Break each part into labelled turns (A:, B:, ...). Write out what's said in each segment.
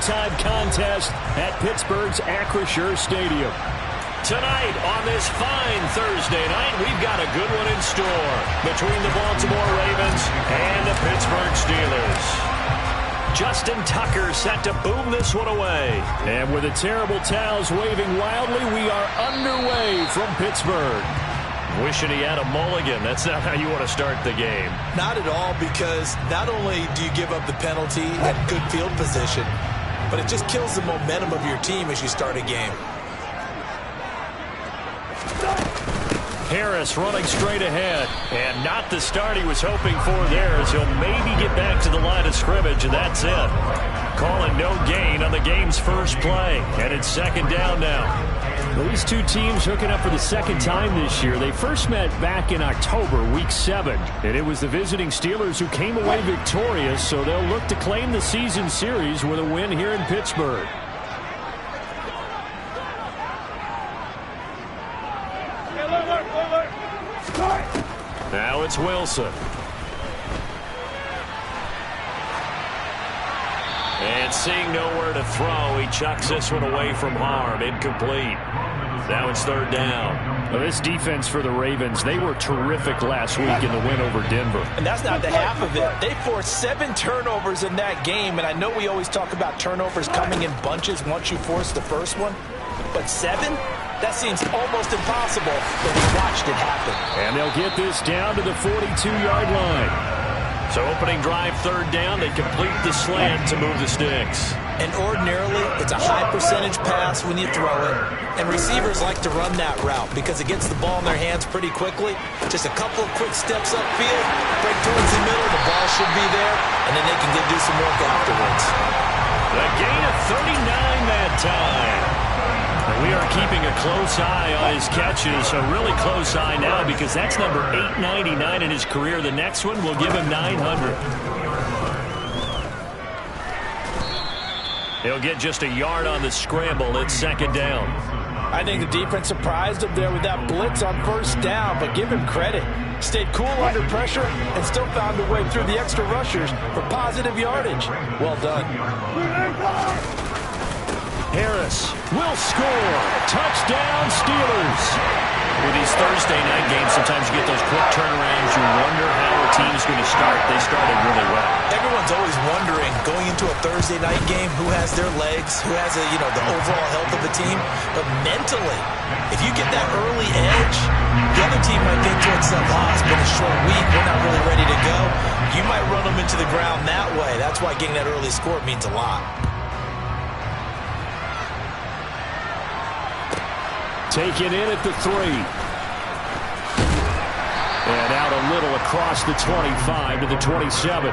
A: primetime contest at Pittsburgh's Acrisure Stadium. Tonight on this fine Thursday night, we've got a good one in store between the Baltimore Ravens and the Pittsburgh Steelers. Justin Tucker set to boom this one away. And with the terrible towels waving wildly, we are underway from Pittsburgh. Wishing he had a mulligan. That's not how you want to start the game.
B: Not at all, because not only do you give up the penalty and good field position, but it just kills the momentum of your team as you start a game.
A: Harris running straight ahead, and not the start he was hoping for there, as he'll maybe get back to the line of scrimmage, and that's it. Calling no gain on the game's first play, and it's second down now. These two teams hooking up for the second time this year. They first met back in October, Week 7, and it was the visiting Steelers who came away victorious, so they'll look to claim the season series with a win here in Pittsburgh. Now it's Wilson. And seeing nowhere to throw, he chucks this one away from harm. Incomplete. Now it's third down. Well, this defense for the Ravens, they were terrific last week in the win over Denver.
B: And that's not the half of it. They forced 7 turnovers in that game, and I know we always talk about turnovers coming in bunches once you force the first one, but 7? That seems almost impossible, but we watched it happen.
A: And they'll get this down to the 42-yard line. So opening drive, third down, they complete the slant to move the sticks.
B: And ordinarily, it's a high percentage pass when you throw it. And receivers like to run that route because it gets the ball in their hands pretty quickly. Just a couple of quick steps upfield, break towards the middle, the ball should be there, and then they can do some work afterwards.
A: A gain of 39 that time. And we are keeping a close eye on his catches, a really close eye now because that's number 899 in his career. The next one will give him 900. He'll get just a yard on the scramble. It's second down.
B: I think the defense surprised him there with that blitz on first down, but give him credit. Stayed cool under pressure and still found a way through the extra rushers for positive yardage. Well done.
A: Harris will score. Touchdown, Steelers. With these Thursday night games, sometimes you get those quick turnarounds. You wonder how a team's going to start. They started really well.
B: Everyone's always wondering, going into a Thursday night game, who has their legs, who has the overall health of the team. But mentally, if you get that early edge, the other team might think to itself, it's been a short week, we're not really ready to go. You might run them into the ground that way. That's why getting that early score means a lot.
A: Taken in at the 3. And out a little across the 25 to the 27.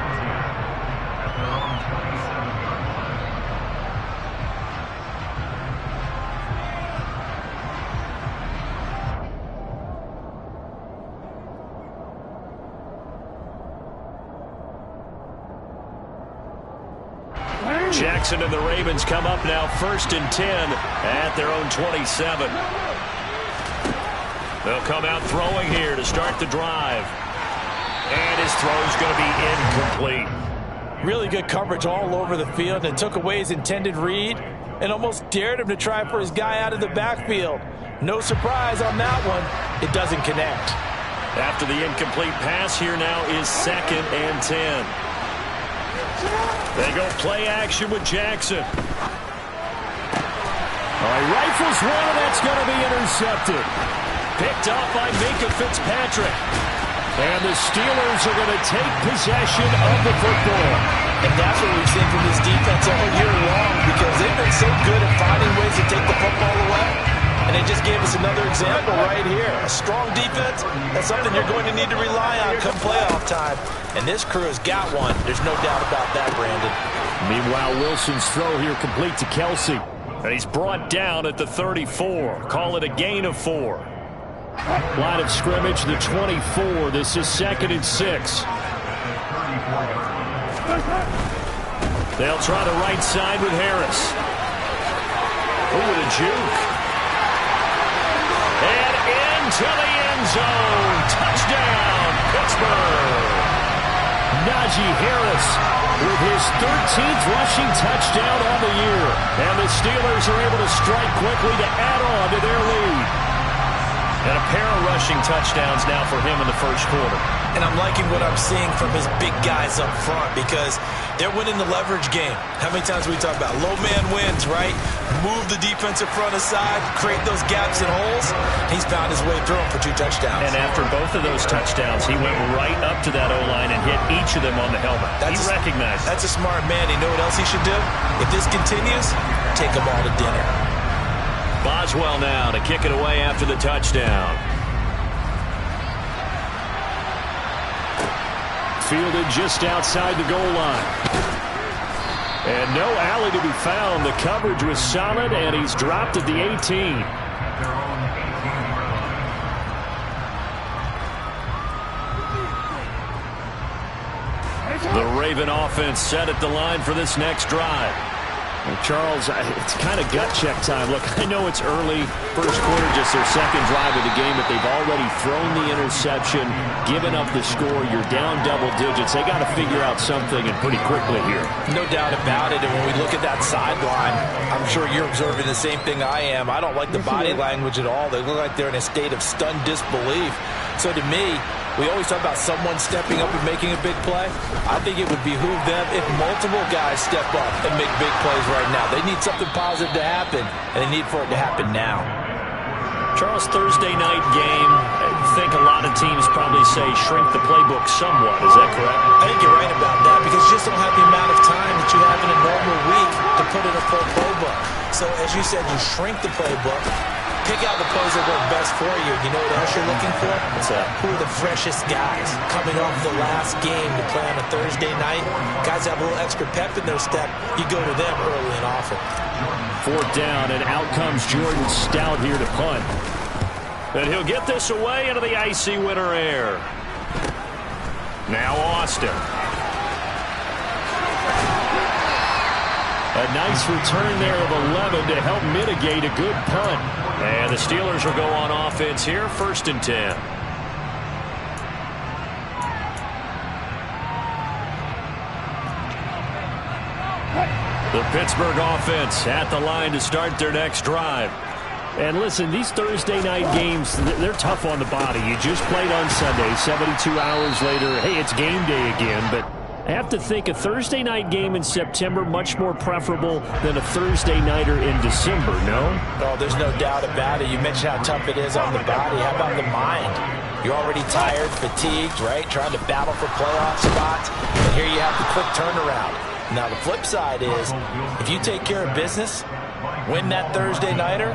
A: Jackson and the Ravens come up now first and 10 at their own 27. They'll come out throwing here to start the drive. And his throw's going to be incomplete.
B: Really good coverage all over the field, and took away his intended read and almost dared him to try for his guy out of the backfield. No surprise on that one. It doesn't connect.
A: After the incomplete pass, here now is second and 10. They go play action with Jackson. He rifles one, and that's going to be intercepted. Picked up by Minka Fitzpatrick. And the Steelers are going to take possession of the football.
B: And that's what we've seen from this defense all year long, because they've been so good at finding ways to take the football away. And they just gave us another example right here. A strong defense, that's something you're going to need to rely on come playoff time. And this crew has got one. There's no doubt about that, Brandon.
A: Meanwhile, Wilson's throw here complete to Kelsey. And he's brought down at the 34. Call it a gain of 4. Line of scrimmage, the 24. This is second and 6. They'll try the right side with Harris. With a juke. And into the end zone. Touchdown, Pittsburgh. Najee Harris with his 13th rushing touchdown on the year. Steelers are able to strike quickly to add on to their lead. And a pair of rushing touchdowns now for him in the first quarter.
B: And I'm liking what I'm seeing from his big guys up front because they're winning the leverage game. How many times we talk about low man wins, right? Move the defensive front aside, create those gaps and holes. He's found his way through them for 2 touchdowns.
A: And after both of those touchdowns, he went right up to that O-line and hit each of them on the helmet. He recognized it.
B: That's a smart man. You know what else he should do? If this continues, take them all to dinner.
A: Boswell now to kick it away after the touchdown. Fielded just outside the goal line. And no alley to be found. The coverage was solid, and he's dropped at the 18. The Raven offense set at the line for this next drive. Well, Charles, it's kind of gut check time. Look, I know it's early, first quarter, just their second drive of the game, but they've already thrown the interception, given up the score. You're down double digits. They got to figure out something, and pretty quickly here.
B: No doubt about it, and when we look at that sideline, I'm sure you're observing the same thing I am. I don't like the body language at all. They look like they're in a state of stunned disbelief. So to me, we always talk about someone stepping up and making a big play. I think it would behoove them if multiple guys step up and make big plays right now. They need something positive to happen, and they need for it to happen now.
A: Charles, Thursday night game, I think a lot of teams probably say shrink the playbook somewhat. Is that correct?
B: I think you're right about that because you just don't have the amount of time that you have in a normal week to put in a full playbook. So as you said, you shrink the playbook. Pick out the plays that work best for you. You know what else you're looking for?
A: What's that?
B: Who are the freshest guys coming off the last game to play on a Thursday night? Guys have a little extra pep in their step. You go to them early and often.
A: 4th down, and out comes Jordan Stout here to punt. And he'll get this away into the icy winter air. Now Austin. A nice return there of 11 to help mitigate a good punt. And the Steelers will go on offense here, 1st and 10. The Pittsburgh offense at the line to start their next drive. And listen, these Thursday night games, they're tough on the body. You just played on Sunday, 72 hours later. Hey, it's game day again, but I have to think a Thursday night game in September much more preferable than a Thursday nighter in December, no?
B: Oh, there's no doubt about it. You mentioned how tough it is on the body. How about the mind? You're already tired, fatigued, right? Trying to battle for playoff spots. And here you have the quick turnaround. Now, the flip side is if you take care of business, win that Thursday nighter,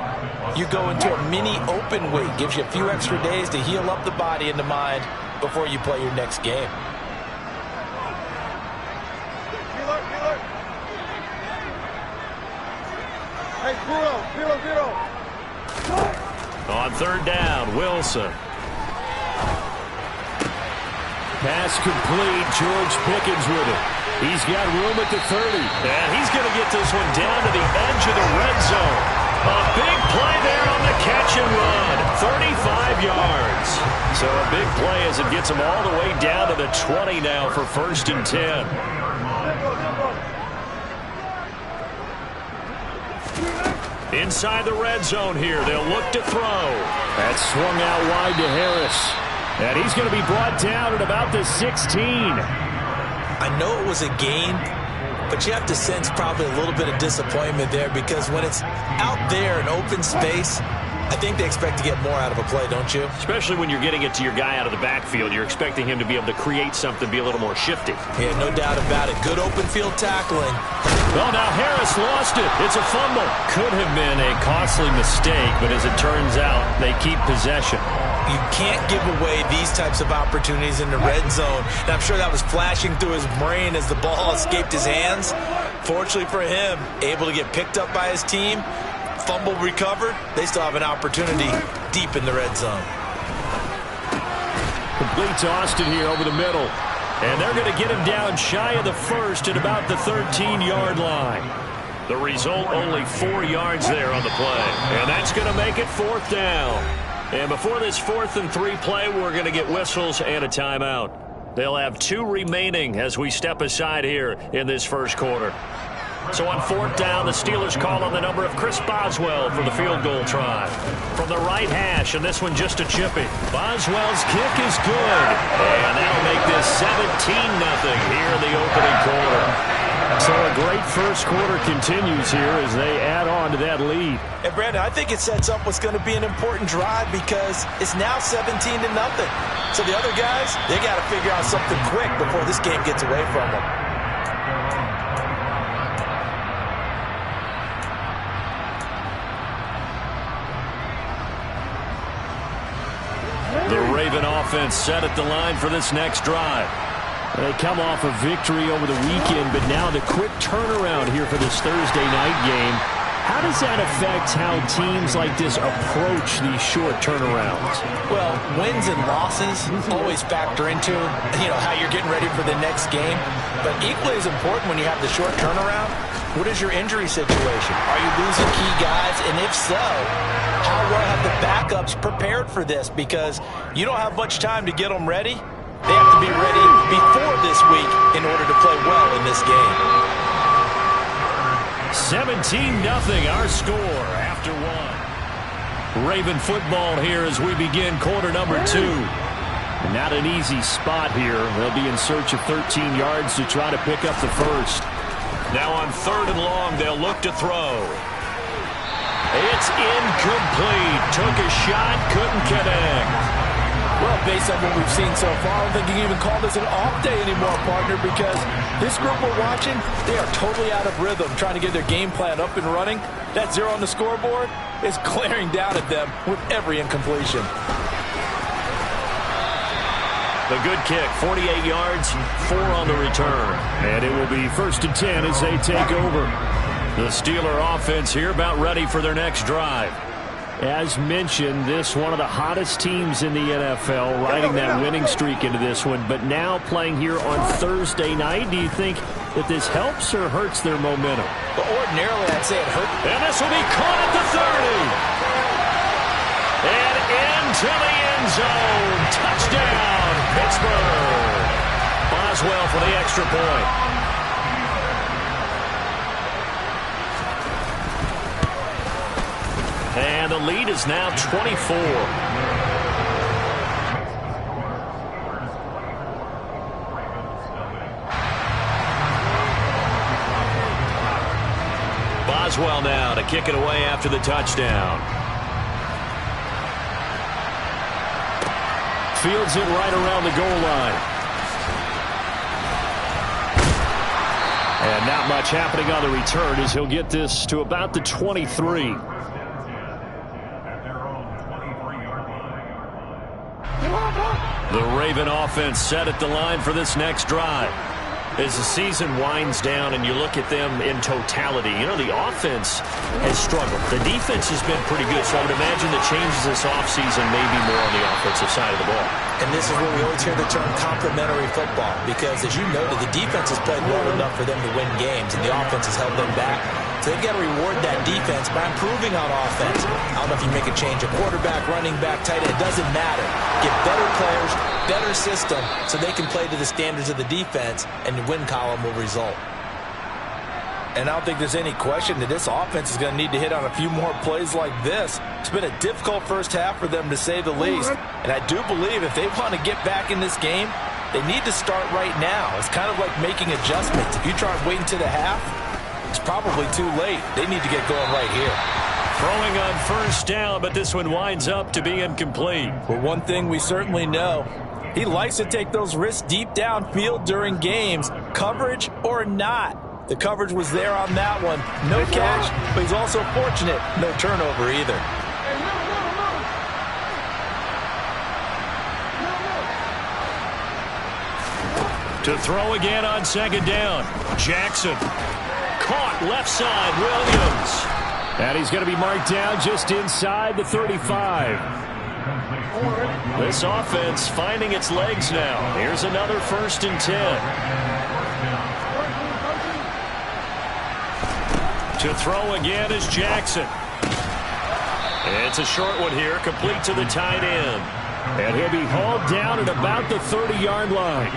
B: you go into a mini open week. Gives you a few extra days to heal up the body and the mind before you play your next game.
A: On 3rd down, Wilson. Pass complete. George Pickens with it. He's got room at the 30. And he's going to get this one down to the edge of the red zone. A big play there on the catch and run. 35 yards. So a big play as it gets him all the way down to the 20 now for 1st and 10. Inside the red zone here. They'll look to throw. That swung out wide to Harris. And he's going to be brought down at about the 16.
B: I know it was a gain, but you have to sense probably a little bit of disappointment there because when it's out there in open space, I think they expect to get more out of a play, don't you?
A: Especially when you're getting it to your guy out of the backfield. You're expecting him to be able to create something, be a little more shifty.
B: Yeah, no doubt about it. Good open field tackling.
A: Well, now Harris lost it. It's a fumble. Could have been a costly mistake, but as it turns out, they keep possession.
B: You can't give away these types of opportunities in the red zone. And I'm sure that was flashing through his brain as the ball escaped his hands. Fortunately for him, able to get picked up by his team. Fumble recovered. They still have an opportunity deep in the red zone.
A: Complete to Austin here over the middle. And they're going to get him down shy of the 1st at about the 13-yard line. The result, only 4 yards there on the play. And that's going to make it 4th down. And before this 4th and 3 play, we're going to get whistles and a timeout. They'll have 2 remaining as we step aside here in this first quarter. So on 4th down, the Steelers call on the number of Chris Boswell for the field goal try. From the right hash, and this one just a chippy. Boswell's kick is good. And that'll make this 17-0 here in the opening quarter. So a great first quarter continues here as they add on to that lead.
B: And Brandon, I think it sets up what's going to be an important drive because it's now 17-0. So the other guys, they got to figure out something quick before this game gets away from them.
A: The Raven offense set at the line for this next drive. They come off a victory over the weekend, but now the quick turnaround here for this Thursday night game. How does that affect how teams like this approach these short turnarounds?
B: Well, wins and losses always factor into, how you're getting ready for the next game. But equally as important when you have the short turnaround, what is your injury situation? Are you losing key guys? And if so, how well have the backups prepared for this? Because you don't have much time to get them ready. They have to be ready before this week in order to play well in this game.
A: 17-0 our score after one. Raven football here as we begin quarter number 2. Not an easy spot here. They'll be in search of 13 yards to try to pick up the first. Now on 3rd and long, they'll look to throw. It's incomplete. Took a shot, couldn't connect.
B: Well, based on what we've seen so far, I don't think you can even call this an off day anymore, partner, because this group we're watching, they are totally out of rhythm, trying to get their game plan up and running. That 0 on the scoreboard is glaring down at them with every incompletion.
A: The good kick, 48 yards, 4 on the return. And it will be 1st and 10 as they take over. The Steeler offense here about ready for their next drive. As mentioned, this one of the hottest teams in the NFL, riding that winning streak into this one, but now playing here on Thursday night. Do you think that this helps or hurts their momentum?
B: But ordinarily, I'd say it hurts.
A: And this will be caught at the 30. And into the end zone. Touchdown, Pittsburgh. Boswell for the extra point. And the lead is now 24. Boswell now to kick it away after the touchdown. Fields it right around the goal line. And not much happening on the return as he'll get this to about the 23. The Raven offense set at the line for this next drive. As the season winds down and you look at them in totality, the offense has struggled. The defense has been pretty good, so I would imagine the changes this offseason may be more on the offensive side of the ball.
B: And this is where we always hear the term complementary football, because as you noted, the defense has played well enough for them to win games, and the offense has held them back. So they've got to reward that defense by improving on offense. I don't know if you make a change, a quarterback, running back, tight end, it doesn't matter. Get better players, better system, so they can play to the standards of the defense, and the win column will result. And I don't think there's any question that this offense is going to need to hit on a few more plays like this. It's been a difficult first half for them, to say the least. And I do believe if they want to get back in this game, they need to start right now. It's kind of like making adjustments. If you try and wait until the half, it's probably too late. They need to get going right here.
A: Throwing on 1st down, but this one winds up to be incomplete.
B: Well, one thing we certainly know, he likes to take those risks deep downfield during games, coverage or not. The coverage was there on that one. No catch, but he's also fortunate. No turnover either.
A: To throw again on 2nd down. Jackson. Caught left side, Williams. And he's going to be marked down just inside the 35. This offense finding its legs now. Here's another 1st and 10. To throw again is Jackson. It's a short one here, complete to the tight end. And he'll be hauled down at about the 30-yard line.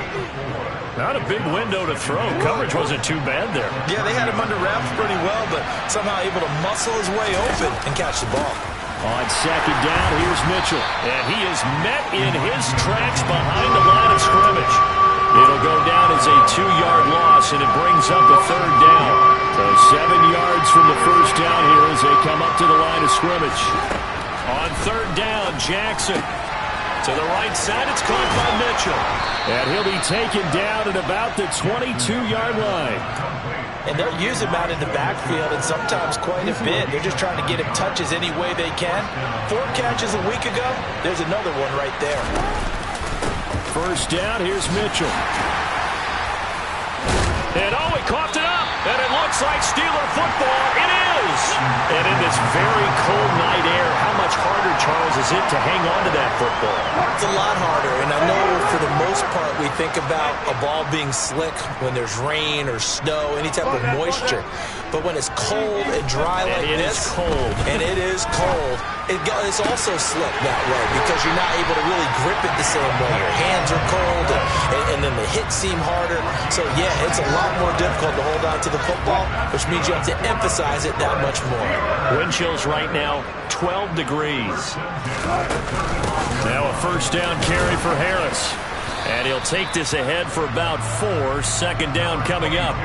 A: Not a big window to throw. Coverage wasn't too bad there.
B: Yeah, they had him under wraps pretty well, but somehow able to muscle his way open and catch the ball.
A: On second down, here's Mitchell. And he is met in his tracks behind the line of scrimmage. It'll go down as a 2-yard loss, and it brings up a third down. So 7 yards from the first down here as they come up to the line of scrimmage. On third down, Jackson. To the right side, it's caught by Mitchell. And he'll be taken down at about the 22-yard line.
B: And they'll use him out in the backfield, and sometimes quite a bit. They're just trying to get him touches any way they can. 4 catches a week ago. There's another one right there.
A: First down, here's Mitchell. And oh, he coughed it up. And it looks like Steeler football. It is. And in this very cold night air, how much harder, Charles, is it to hang on to that football?
B: It's a lot harder. And I know for the most part we think about a ball being slick when there's rain or snow, any type of moisture. But when it's cold and dry like this, and it is cold, it's also slick that way because you're not able to really grip it the same way. Your hands are cold, and then the hits seem harder. So, yeah, it's a lot more difficult to hold on to the football, which means you have to emphasize it that much more.
A: Wind chills right now, 12 degrees. Now a first down carry for Harris. And he'll take this ahead for about 4. Second down coming up.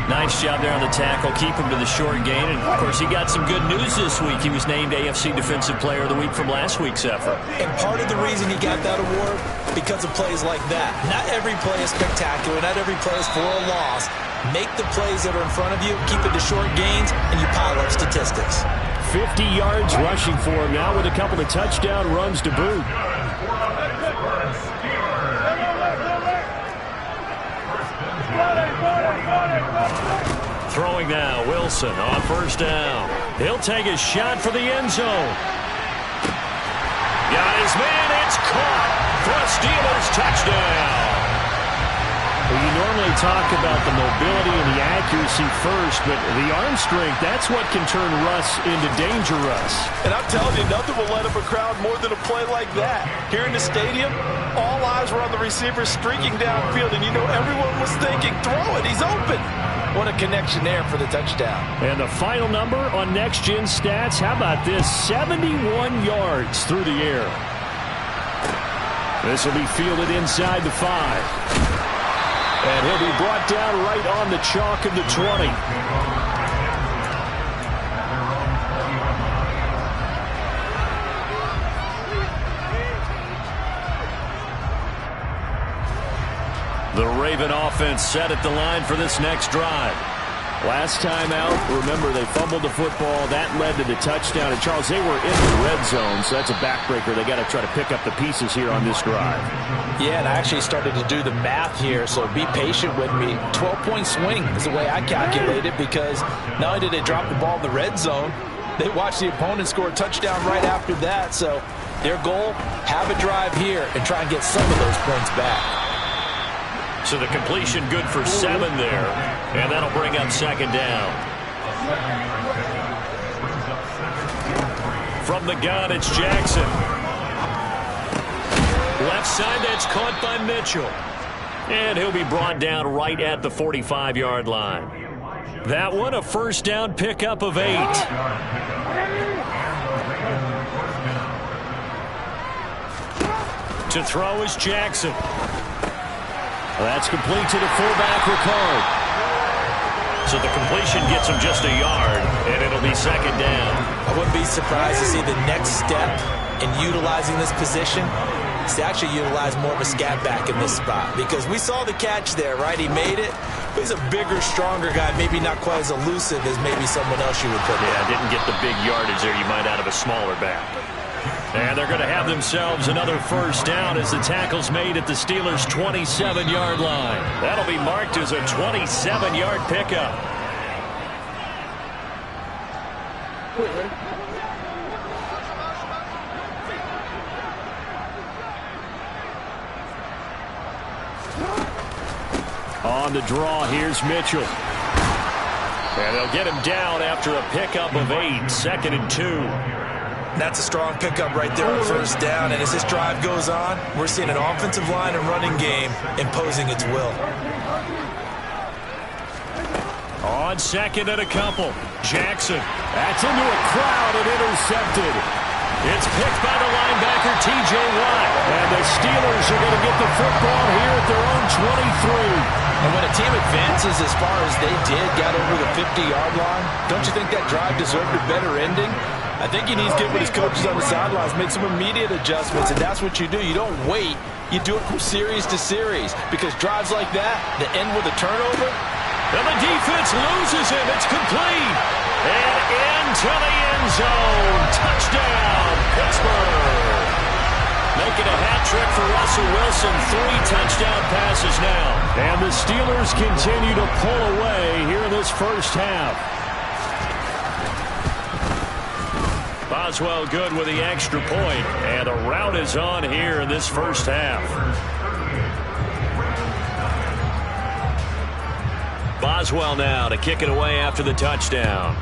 A: Nice job there on the tackle. Keep him to the short gain. And, of course, he got some good news this week. He was named AFC Defensive Player of the Week from last week's effort.
B: And part of the reason he got that award, because of plays like that. Not every play is spectacular. Not every play is for a loss. Make the plays that are in front of you, keep it to short gains, and you pile up statistics.
A: 50 yards rushing for him now with a couple of touchdown runs to boot. Throwing now, Wilson on first down. He'll take a shot for the end zone. Got his man, it's caught for a Steelers touchdown. Well, you normally talk about the mobility and the accuracy first, but the arm strength, that's what can turn Russ into danger Russ.
C: And I'm telling you, nothing will let up a crowd more than a play like that. Here in the stadium, all eyes were on the receiver streaking downfield, and you know everyone was thinking, throw it, he's open. What a connection there for the touchdown. And the final number on Next Gen Stats, how about this? 71 yards through the air. This will be fielded inside the 5. And he'll be brought down right on the chalk of the 20. The Raven offense set at the line for this next drive. Last time out, remember, they fumbled the football. That led to the touchdown. And, Charles, they were in the red zone, so that's a backbreaker. They got to try to pick up the pieces here on this drive.
B: Yeah, and I actually started to do the math here, so be patient with me. 12-point swing is the way I calculate it because not only did they drop the ball in the red zone, they watched the opponent score a touchdown right after that. So their goal, have a drive here and try and get some of those points back.
A: So the completion good for 7 there, and that'll bring up second down. From the gun, it's Jackson. Left side, that's caught by Mitchell. And he'll be brought down right at the 45-yard line. That one, a first down pickup of 8. To throw is Jackson. That's complete to the fullback, Ricard. So the completion gets him just a yard, and it'll be second down.
B: I wouldn't be surprised to see the next step in utilizing this position is to actually utilize more of a scat back in this spot. Because we saw the catch there, right? He made it. He's a bigger, stronger guy, maybe not quite as elusive as maybe someone else you would put in.
A: Yeah, didn't get the big yardage there you might out of a smaller back. And they're going to have themselves another first down as the tackle's made at the Steelers' 27-yard line. That'll be marked as a 27-yard pickup. On the draw, here's Mitchell. And they'll get him down after a pickup of 8, 2nd and 2.
B: That's a strong pickup right there on first down. And as this drive goes on, we're seeing an offensive line and running game imposing its will.
A: On second and a couple, Jackson. That's into a crowd and intercepted. It's picked by the linebacker, T.J. Watt. And the Steelers are going to get the football here at their own 23.
C: And when a team advances as far as they did, got over the 50-yard line, don't you think that drive deserved a better ending? I think he needs to get with his coaches on the sidelines, make some immediate adjustments, and that's what you do. You don't wait. You do it from series to series, because drives like that end with a turnover.
A: And the defense loses him. It's complete. And into the end zone. Touchdown, Pittsburgh. Making a hat trick for Russell Wilson. 3 touchdown passes now. And the Steelers continue to pull away here in this first half. Boswell good with the extra point. And the rout is on here in this first half. Boswell now to kick it away after the touchdown.